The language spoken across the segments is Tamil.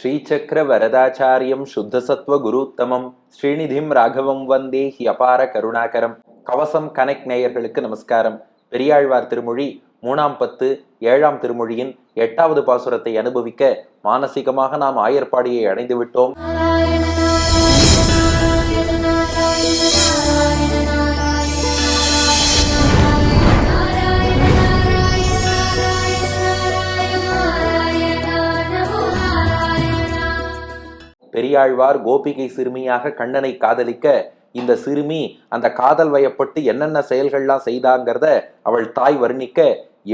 ஸ்ரீசக்கர வரதாச்சாரியம் சுத்தசத்வ குருத்தமம் ஸ்ரீநிதிம் ராகவம் வந்தே ஹி அபார கருணாகரம். கவசம் கனெக்ட் நேயர்களுக்கு நமஸ்காரம். பெரியாழ்வார் திருமொழி 3ஆம் பத்து 7ஆம் திருமொழியின் 8வது பாசுரத்தை அனுபவிக்க மானசீகமாக நாம் ஆயர்பாடியை அடைந்து விட்டோம். பெரியாழ்வார் கோபிகை சிறுமியாக கண்ணனை காதலிக்க இந்த சிறுமி அந்த காதல் வயப்பட்டு என்னென்ன செயல்கள்லாம் செய்தாங்கிறத அவள் தாய் வர்ணிக்க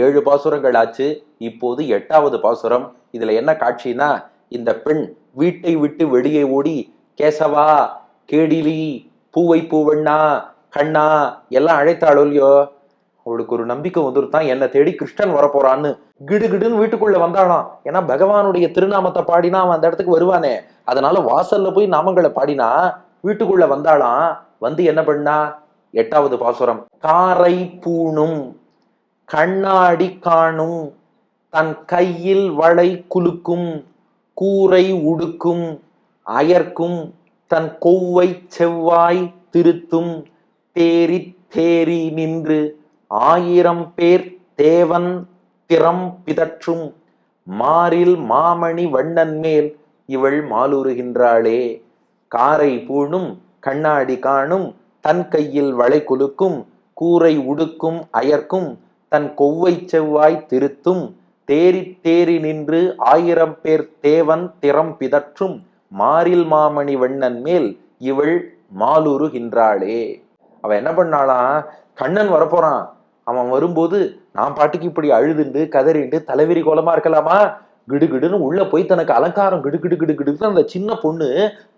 7 பாசுரங்கள் ஆச்சு. இப்போது 8வது பாசுரம். இதுல என்ன காட்சினா, இந்த பெண் வீட்டை விட்டு வெளியே ஓடி கேசவா, கேடிலி, பூவை பூவண்ணா, கண்ணா எல்லாம் அழைத்தாளோ இல்லையோ, அவளுக்கு ஒரு நம்பிக்கை வந்துருத்தான், என்னை தேடி கிருஷ்ணன் வரப்போறான்னு. கிடுகிடுன்னு வீட்டுக்குள்ள வந்தாளாம். ஏன்னா பகவானுடைய திருநாமத்தை பாடினா அவன் அந்த இடத்துக்கு வருவானே, அதனால வாசல்ல போய் நாமங்களை பாடினா வீட்டுக்குள்ள வந்தாளாம். வந்து என்ன பண்ணா, 8வது பாசுரம். காரை பூணும் கண்ணாடி காணும் தன் கையில் வளை குலுக்கும் கூரை உடுக்கும் அயர்க்கும் தன் கொவ்வை செவ்வாய் திருத்தும் தேரி தேரி நின்று 1000 பேர் தேவன் திறம் பிதற்றும் மாறில் மாமணி வண்ணன் மேல் இவள் மாலுறுகின்றாளே. காரை பூணும் கண்ணாடி காணும் தன் கையில் வளை குலுக்கும் கூரை உடுக்கும் அயர்க்கும் தன் கொவ்வை செவ்வாய் திருத்தும் தேரி தேரி நின்று 1000 பேர் தேவன் திறம் பிதற்றும் மாறில் மாமணி வண்ணன் மேல் இவள் மாலுறுகின்றாளே. அவ என்ன பண்ணாலாம், கண்ணன் வரப்போறான், அவன் வரும்போது நான் பாட்டுக்கு இப்படி அழுதுண்டு கதறிண்டு தலைவிரி கோலமா இருக்கலாமா? கிடுகிடுன்னு உள்ள போய் தனக்கு அலங்காரம் கிடுகிடு கிடுகிடுன்னு அந்த சின்ன பொண்ணு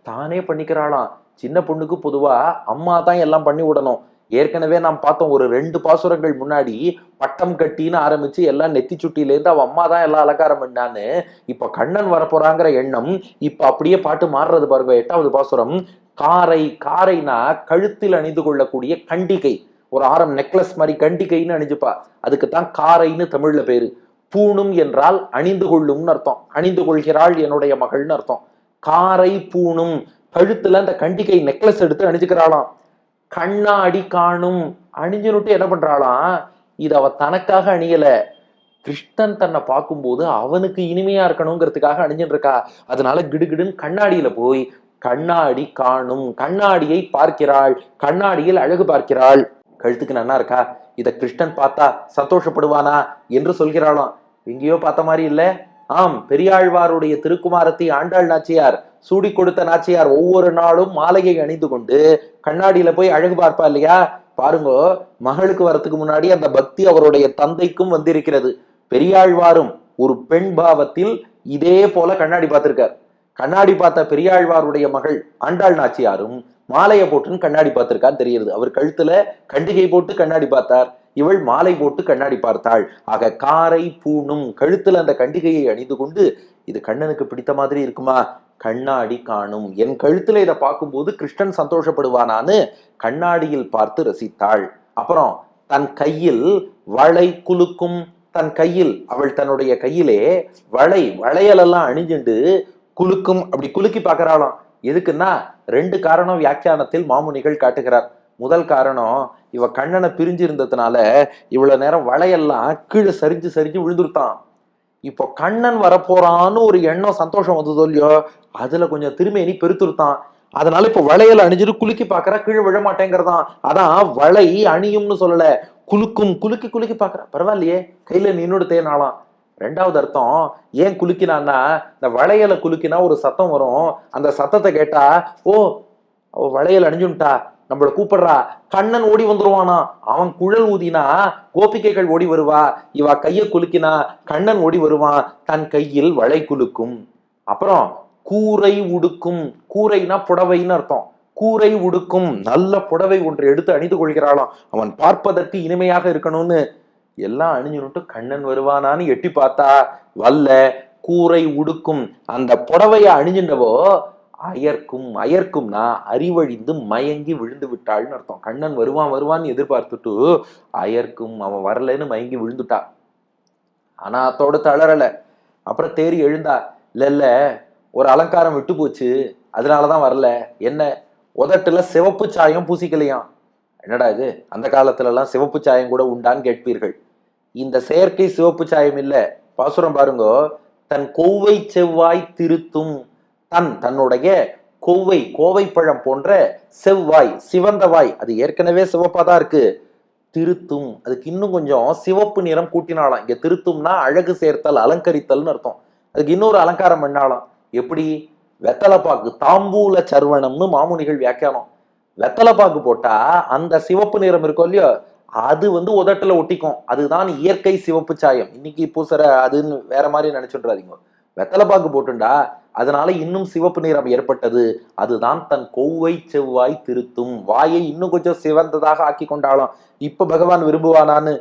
தானே பண்ணிக்கிறாளாம். சின்ன பொண்ணுக்கு பொதுவா அம்மா தான் எல்லாம் பண்ணி விடணும். ஏற்கனவே நாம் பார்த்தோம், ஒரு 2 பாசுரங்கள் முன்னாடி பட்டம் கட்டின்னு ஆரம்பிச்சு எல்லாம் நெத்தி சுட்டிலேருந்து அவன் அம்மா தான் எல்லாம் அலங்காரம் பண்ணான்னு. இப்ப கண்ணன் வரப்போறாங்கிற எண்ணம் இப்ப அப்படியே பாட்டு மாறுறது பாருங்க. 8வது பாசுரம். காரை, காரைனா கழுத்தில் அணிந்து கொள்ளக்கூடிய கண்டிகை, ஒரு ஆரம் நெக்லஸ் மாதிரி கண்டிகைன்னு அணிஞ்சுப்பா, அதுக்குத்தான் காரைன்னு தமிழ்ல பேரு. பூணும் என்றால் அணிந்து கொள்ளும்னு அர்த்தம், அணிந்து கொள்கிறாள் என்னுடைய மகள்னு அர்த்தம். காரை பூணும், கழுத்துல அந்த கண்டிகை நெக்லஸ் எடுத்து அணிஞ்சுக்கிறாளாம். கண்ணாடி காணும், அணிஞ்சுனுட்டு என்ன பண்றாளாம், இது அவ தனக்காக அணியல, கிருஷ்ணன் தன்னை பார்க்கும்போது அவனுக்கு இனிமையா இருக்கணுங்கிறதுக்காக அணிஞ்சுட்டு இருக்கா. அதனால கிடுகிடுன்னு கண்ணாடியில போய் கண்ணாடி காணும், கண்ணாடியை பார்க்கிறாள், கண்ணாடியில் அழகு பார்க்கிறாள். கழுத்துக்கு நன்னா இருக்கா, இத கிருஷ்ணன் பார்த்தா சந்தோஷப்படுவானா என்று சொல்கிறாளாம். எங்கேயோ பார்த்த மாதிரி இல்ல. ஆம், பெரியாழ்வாருடைய திருக்குமாரத்தை ஆண்டாள் நாச்சியார், சூடி கொடுத்த நாச்சியார், ஒவ்வொரு நாளும் மாலையை அணிந்து கொண்டு கண்ணாடியில போய் அழகு பார்ப்பா இல்லையா? பாருங்க, மகளுக்கு வரத்துக்கு முன்னாடி அந்த பக்தி அவருடைய தந்தைக்கும் வந்திருக்கிறது. பெரியாழ்வாரும் ஒரு பெண் பாவத்தில் இதே போல கண்ணாடி பார்த்திருக்கார். கண்ணாடி பார்த்த பெரியாழ்வாருடைய மகள் ஆண்டாள் நாச்சியாரும் மாலையை போட்டுன்னு கண்ணாடி பார்த்திருக்கான்னு தெரியுது. அவர் கழுத்துல கண்டிகை போட்டு கண்ணாடி பார்த்தார், இவள் மாலை போட்டு கண்ணாடி பார்த்தாள். ஆக காரை பூணும், கழுத்துல அந்த கண்டிகையை அணிந்து கொண்டு, இது கண்ணனுக்கு பிடித்த மாதிரி இருக்குமா? கண்ணாடி காணும், என் கழுத்துல இதை பார்க்கும்போது கிருஷ்ணன் சந்தோஷப்படுவானான்னு கண்ணாடியில் பார்த்து ரசித்தாள். அப்புறம் தன் கையில் வளை குலுக்கும், தன் கையில், அவள் தன்னுடைய கையிலே வளையல் எல்லாம் அணிஞ்சுண்டு குலுக்கும், அப்படி குலுக்கி பார்க்கறாளாம். எதுக்குன்னா 2 காரணம் வியாக்கியானத்தில் மாமுனிகள் காட்டுகிறார். முதல் காரணம், இவ கண்ணனை பிரிஞ்சு இருந்ததுனால இவ்வளவு நேரம் வளையெல்லாம் கீழே சரிஞ்சு சரிஞ்சு விழுந்துருத்தான். இப்போ கண்ணன் வரப்போறான்னு ஒரு எண்ணம், சந்தோஷம் வந்ததோ இல்லையோ, அதுல கொஞ்சம் திருமேனி பெருத்துருத்தான். அதனால இப்ப வளையல் அணிஞ்சிட்டு குலுக்கி பாக்குறா, கீழே விழ மாட்டேங்கிறதான். அதான் வளை அணியும்னு சொல்லல, குலுக்கும், குலுக்கி குலுக்கி பாக்குறா. பரவாயில்லையே, கையில நின்னோடு தேனாலாம். 2வது அர்த்தம், ஏன் குலுக்கினான்னா, இந்த வளையலை குலுக்கினா ஒரு சத்தம் வரும், அந்த சத்தத்தை கேட்டா ஓ அவ வளையல் அணிஞ்சுட்டா நம்மள கூப்பிடுறா, கண்ணன் ஓடி வந்துருவானா. அவன் குழல் ஊதினா கோபிகைகள் ஓடி வருவா, இவ கைய குலுக்கினா கண்ணன் ஓடி வருவான். தன் கையில் வளை குலுக்கும். அப்புறம் கூரை உடுக்கும், கூரைனா புடவைன்னு அர்த்தம். கூரை உடுக்கும், நல்ல புடவை ஒன்று எடுத்து அணிந்து கொள்கிறாளாம், அவன் பார்ப்பதற்கு இனிமையாக இருக்கணும்னு. எல்லாம் அணிஞ்சுட்டு கண்ணன் வருவானான்னு எட்டி பார்த்தா வல்ல. கூரை உடுக்கும், அந்த புடவைய அணிஞ்சின்றவோ அயர்க்கும், அயர்க்கும்னா அறிவழிந்து மயங்கி விழுந்து விட்டாள்னு அர்த்தம். கண்ணன் வருவான்னு எதிர்பார்த்துட்டு அயர்க்கும், அவன் வரலன்னு மயங்கி விழுந்துட்டா. ஆனா அதோட தளரல. அப்புறம் தேறி எழுந்தா, இல்ல ஒரு அலங்காரம் விட்டு போச்சு, அதனாலதான் வரல. என்ன, உதட்டுல சிவப்பு சாயம் பூசிக்கலையாம். என்னடா இது, அந்த காலத்துல எல்லாம் சிவப்பு சாயம் கூட உண்டான்னு கேட்பீர்கள். இந்த செயற்கை சிவப்பு சாயம் இல்ல. பாசுரம் பாருங்க. தன் கொவ்வை செவ்வாய் திருத்தும். தன்னுடைய கொவ்வை, கோவைப்பழம் போன்ற செவ்வாய், சிவந்த வாய், அது ஏற்கனவே சிவப்பாதான் இருக்கு, திருத்தும், அதுக்கு இன்னும் கொஞ்சம் சிவப்பு நிறம் கூட்டினாலாம். இங்க திருத்தும்னா அழகு சேர்த்தல், அலங்கரித்தல்னு அர்த்தம். அதுக்கு இன்னொரு அலங்காரம் பண்ணாலாம். எப்படி, வெத்தலைப்பாக்கு தாம்பூல சர்வணம்னு மாமுனிகள் வியாக்கியானம். வெத்தலைப்பாக்கு போட்டா அந்த சிவப்பு நிறம் இருக்கும் இல்லையோ, அது உதட்டுல ஒட்டிக்கும். அதுதான் இயற்கை சிவப்பு சாயம். இன்னைக்கு பூசற அதுன்னு வேற மாதிரி நினைச்சுடாதீங்க. வெத்தலைப்பாக்கு போட்டுண்டா அதனால இன்னும் சிவப்பு நிறம் ஏற்பட்டது. அதுதான் தன் கொவ்வை செவ்வாய் திருத்தும். வாயை இன்னும் கொஞ்சம் சிவந்ததாக ஆக்கி கொண்டாலும். இப்ப பகவான் விரும்புவானான்னு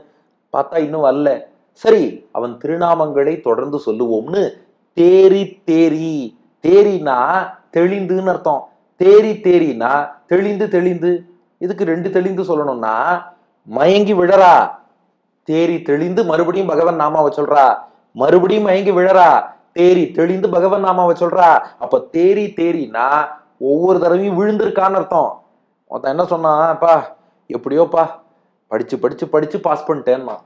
பார்த்தா இன்னும் வரல. சரி, அவன் திருநாமங்களை தொடர்ந்து சொல்லுவோம்னு தேரி தேரி. தேரினா தெளிந்துன்னு அர்த்தம். தேரி தேரினா தெளிந்து தெளிந்து. இதுக்கு ரெண்டு தெளிந்து சொல்லணும்னா, மயங்கி விழறா, தேரி தெளிந்து மறுபடியும் பகவன் நாமாவை சொல்றா, மறுபடியும் மயங்கி விழறா, தேரி தெளிந்து பகவன் நாமாவை சொல்றா. அப்ப தேரி தேரினா ஒவ்வொரு தடவையும் விழுந்திருக்கான்னு அர்த்தம். ஒருத்தன் என்ன சொன்னாப்பா, எப்படியோப்பா படிச்சு படிச்சு படிச்சு பாஸ் பண்ணிட்டேன்னா,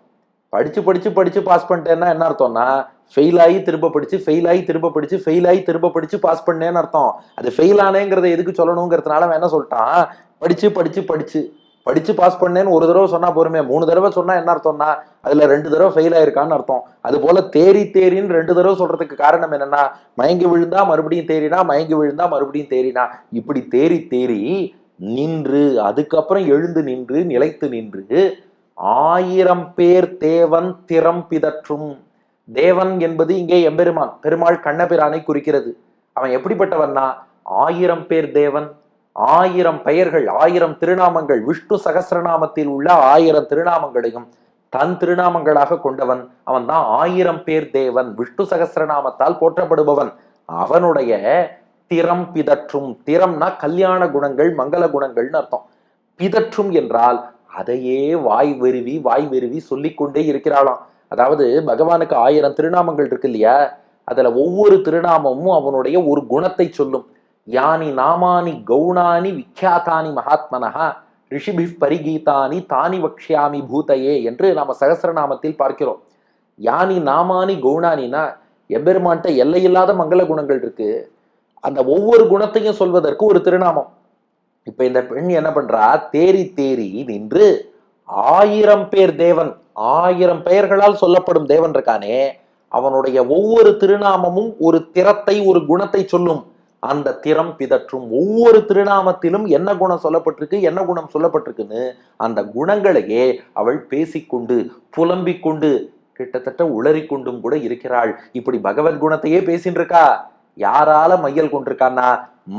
படிச்சு படிச்சு படிச்சு பாஸ் பண்ணிட்டேன்னா என்ன அர்த்தம்னா, ஃபெயில் ஆகி திரும்ப படிச்சு, ஃபெயில் ஆகி திரும்ப படிச்சு, ஃபெயில் ஆகி திரும்ப படிச்சு பாஸ் பண்ணேன்னு அர்த்தம். அது ஃபெயில் ஆனேங்கிறத எதுக்கு சொல்லணுங்கிறதுனால அவன் என்ன சொல்லிட்டான், படிச்சு படிச்சு படிச்சு படிச்சு பாஸ் பண்ணேன்னு ஒரு தடவை சொன்னா போருமே, 3 தடவை சொன்னா என்ன அர்த்தம்னா அதுல 2 தடவை ஃபெயில் ஆயிருக்கான்னு அர்த்தம். அது போல தேரி தேரின்னு 2 தடவை சொல்றதுக்கு காரணம் என்னன்னா, மயங்கி விழுந்தா மறுபடியும் தேரினா, மயங்கி விழுந்தா மறுபடியும் தேரினா, இப்படி தேரி தேரி நின்று, அதுக்கப்புறம் எழுந்து நின்று, நிலைத்து நின்று, 1000 பேர் தேவன் திறம் பிதற்றும். தேவன் என்பது இங்கே எம்பெருமான், பெருமாள் கண்ணபிரானை குறிக்கிறது. அவன் எப்படிப்பட்டவன்னா, 1000 பேர் தேவன், 1000 பெயர்கள், 1000 திருநாமங்கள், விஷ்ணு சகஸ்ரநாமத்தில் உள்ள 1000 திருநாமங்களையும் தன் திருநாமங்களாக கொண்டவன். அவன் தான் 1000 பேர் தேவன், விஷ்ணு சகஸ்ரநாமத்தால் போற்றப்படுபவன். அவனுடைய திறம் பிதற்றும். திறம்னா கல்யாண குணங்கள், மங்கள குணங்கள்னு அர்த்தம். பிதற்றும் என்றால் அதையே வாய் வெறுவி சொல்லிக்கொண்டே இருக்கிறாளாம். அதாவது பகவானுக்கு 1000 திருநாமங்கள் இருக்கு இல்லையா, அதுல ஒவ்வொரு திருநாமமும் அவனுடைய ஒரு குணத்தை சொல்லும். யானி நாமானி கௌணானி விக்யாதானி மகாத்மனஹா ரிஷிபி பரிகீதானி தானி வக்ஷ்யாமி பூதையே என்று நாம சகஸ்ரநாமத்தில் பார்க்கிறோம். யானி நாமானி கௌணானினா எம்பெருமான்ட்ட எல்லையில்லாத மங்கள குணங்கள் இருக்கு. அந்த ஒவ்வொரு குணத்தையும் சொல்வதற்கு ஒரு திருநாமம். இப்ப இந்த பெண் என்ன பண்றா, தேரி தேரி நின்று 1000 பேர் தேவன், 1000 பெயர்களால் சொல்லப்படும் தேவன் இருக்கானே, அவனுடைய ஒவ்வொரு திருநாமமும் ஒரு திறத்தை, ஒரு குணத்தை சொல்லும். அந்த திறம் பிதற்றும். ஒவ்வொரு திருநாமத்திலும் என்ன குணம் சொல்லப்பட்டிருக்கு, என்ன குணம் சொல்லப்பட்டிருக்குன்னு அந்த குணங்களையே அவள் பேசிக்கொண்டு, புலம்பிக் கொண்டு, கிட்டத்தட்ட உளறிக்கொண்டும் கூட இருக்கிறாள். இப்படி பகவத் குணத்தையே பேசின்னு இருக்கா. யாரால மையல் கொண்டிருக்கான்னா,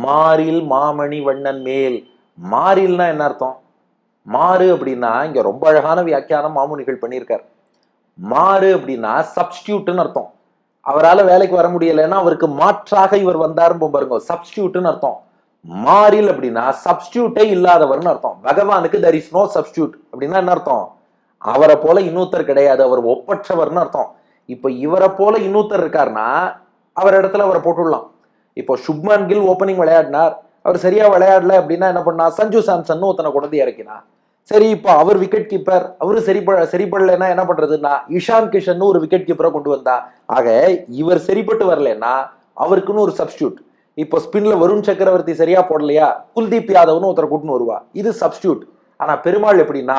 மாறில் மாமணி வண்ணன் மேல். மாறில்னா என்ன அர்த்தம்? மாறு அப்படின்னா இங்க ரொம்ப அழகான வியாக்கியானம் மாமுனிகள் பண்ணியிருக்கார். மாறு அப்படின்னா சப்ஸ்டியூட்னு அர்த்தம். அவரால் வேலைக்கு வர முடியலைன்னா அவருக்கு மாற்றாக இவர் வந்தாருன்னு பாருங்க, சப்ஸ்டியூட்னு அர்த்தம். மாறில் அப்படின்னா சப்ஸ்டியூட்டே இல்லாதவர்னு அர்த்தம். பகவானுக்கு there is no substitute அப்படின்னா என்ன அர்த்தம்? அவரை போல இன்னொருத்தர் கிடையாது, அவர் ஒப்பற்றவர்னு அர்த்தம். இப்ப இவரை போல இன்னொருத்தர் இருக்காருன்னா அவர் இடத்துல அவரை போட்டுடலாம். இப்போ சுப்மான் கில் ஓப்பனிங் விளையாடினார், அவர் சரியா விளையாடல அப்படின்னா என்ன பண்ணா, சஞ்சு சாம்சன் ஒருத்தனை கொண்டு இறக்கினா. சரி, இப்போ அவர் விக்கெட் கீப்பர், அவரு சரிப்படலைன்னா என்ன பண்றதுன்னா இஷான் கிஷன் ஒரு விக்கெட் கீப்பரை கொண்டு வந்தா. ஆக இவர் சரிப்பட்டு வரலன்னா அவருக்குன்னு ஒரு சப்ஸ்டியூட். இப்போ ஸ்பின்ல வருண் சக்கரவர்த்தி சரியா போடலையா, குல்தீப் யாதவ்னு ஒருத்தரை கூட்டுன்னு வருவா, இது சப்ஸ்டியூட். ஆனா பெருமாள் எப்படின்னா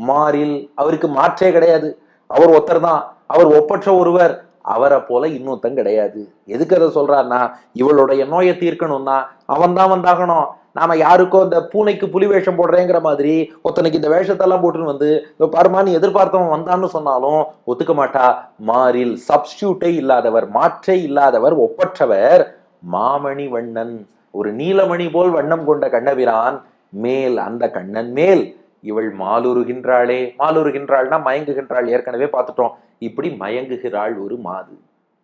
மாறில், அவருக்கு மாற்றே கிடையாது, அவர் ஒருத்தர் தான், அவர் ஒப்பற்ற ஒருவர், அவரை போல இன்னொருத்தன் கிடையாது. எதுக்கு அதை சொல்றாருன்னா, இவளுடைய நோயை தீர்க்கணும்னா அவன் தான் வந்தாகணும். நாம யாருக்கோ இந்த பூனைக்கு புலி வேஷம் போடுறேங்கிற மாதிரி ஒருத்தனுக்கு இந்த வேஷத்தெல்லாம் போட்டுன்னு பாருமா நீ எதிர்பார்த்தவன் வந்தான்னு சொன்னாலும் ஒத்துக்க மாட்டா. மாறில், சப்ஸ்டியூட்டே இல்லாதவர், மாற்றே இல்லாதவர், ஒப்பற்றவர், மாமணி வண்ணன், ஒரு நீலமணி போல் வண்ணம் கொண்ட கண்ணபிரான் மேல், அந்த கண்ணன் மேல் இவள் மாலுருகின்றாளே. மாலுருகின்றாள்னா மயங்குகின்றாள், ஏற்கனவே பார்த்துட்டோம். இப்படி மயங்குகிறாள் ஒரு மாது,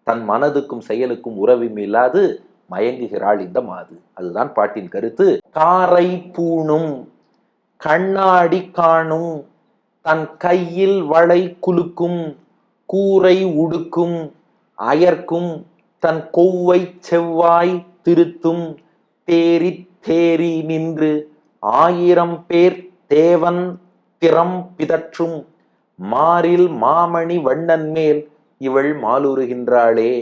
தன் மனதுக்கும் செயலுக்கும் உறவும் இல்லாது மயங்குகிறாள் இந்த மாது. அதுதான் பாட்டின் கருத்து. காரை பூணும், கண்ணாடி காணும், தன் கையில் வளை குலுக்கும், கூரை உடுக்கும், அயர்க்கும், தன் கொவ்வை செவ்வாய் திருத்தும் தேறி தேறி நின்று 1000 பேர் தேவன் திறம் பிதற்றும் மாறில் மாமணி வண்ணன் மேல் இவள் மாலுறுகின்றாளே.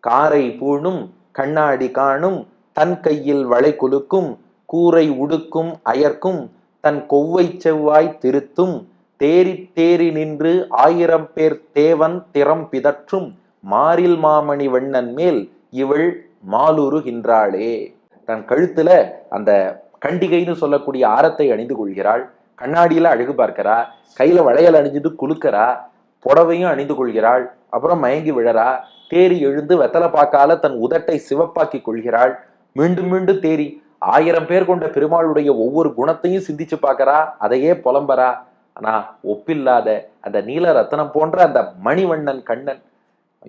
காரை பூணும் கண்ணாடி காணும் தன் கையில் வளை குலுக்கும் கூரை உடுக்கும் அயர்க்கும் தன் கொவ்வை செவ்வாய் திருத்தும் தேறி தேறி நின்று 1000 பேர் தேவன் திறம் பிதற்றும் மாறில் மாமணி வண்ணன் மேல் இவள் மாலுறுகின்றாளே. தன் கழுத்துல அந்த கண்டிகைன்னு சொல்லக்கூடிய ஆரத்தை அணிந்து கொள்கிறாள். கண்ணாடியில அழகு பார்க்கிறா. கையில வளையல் அணிஞ்சிட்டு குலுக்கிறா. புடவையும் அணிந்து கொள்கிறாள். அப்புறம் மயங்கி விழறா. தேறி எழுந்து வெத்தலை பாக்கால தன் உதட்டை சிவப்பாக்கி கொள்கிறாள். மீண்டும் மீண்டும் தேறி 1000 பேர் கொண்ட பெருமாளுடைய ஒவ்வொரு குணத்தையும் சிந்திச்சு பார்க்கறா. அதையே புலம்பரா. ஆனா ஒப்பில்லாத அந்த நீல ரத்தனம் போன்ற அந்த மணிவண்ணன் கண்ணன்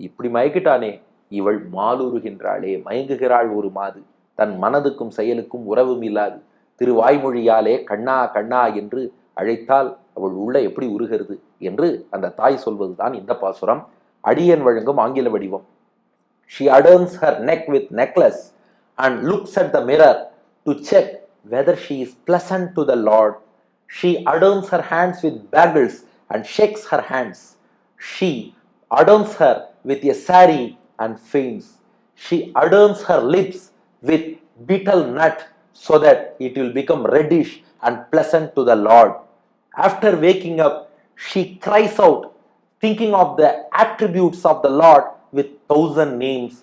இப்படி மயக்கிட்டானே, இவள் மாலுறுகின்றாளே, மயங்குகிறாள் ஒரு மாது. தன் மனதுக்கும் செயலுக்கும் உறவும் இல்லாது திருவாய்மொழியாலே கண்ணா கண்ணா என்று அழைத்தால் அவள் உள்ள எப்படி உருகிறது என்று அந்த தாய் சொல்வதுதான் இந்த பாசுரம். அடியன் வழங்கும் ஆங்கில வடிவம். She adorns her neck with necklace and looks at the mirror to check whether she is pleasant to the Lord. She adorns her hands with bangles and shakes her hands. She adorns her with a saree and faints. She adorns her lips with betel nut so that it will become reddish and pleasant to the Lord. After waking up, she cries out, thinking of the attributes of the Lord with 1000 names.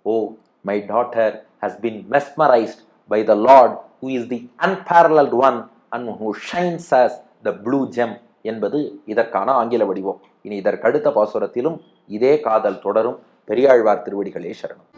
Oh, my daughter has been mesmerized by the Lord, who is the unparalleled one and who shines as the blue gem என்பது இதற்கான ஆங்கில வடிவம். இனி இதற்கடுத்த பாசுரத்திலும் இதே காதல் தொடரும். பெரியாழ்வார் திருவடிகளே சரணம்.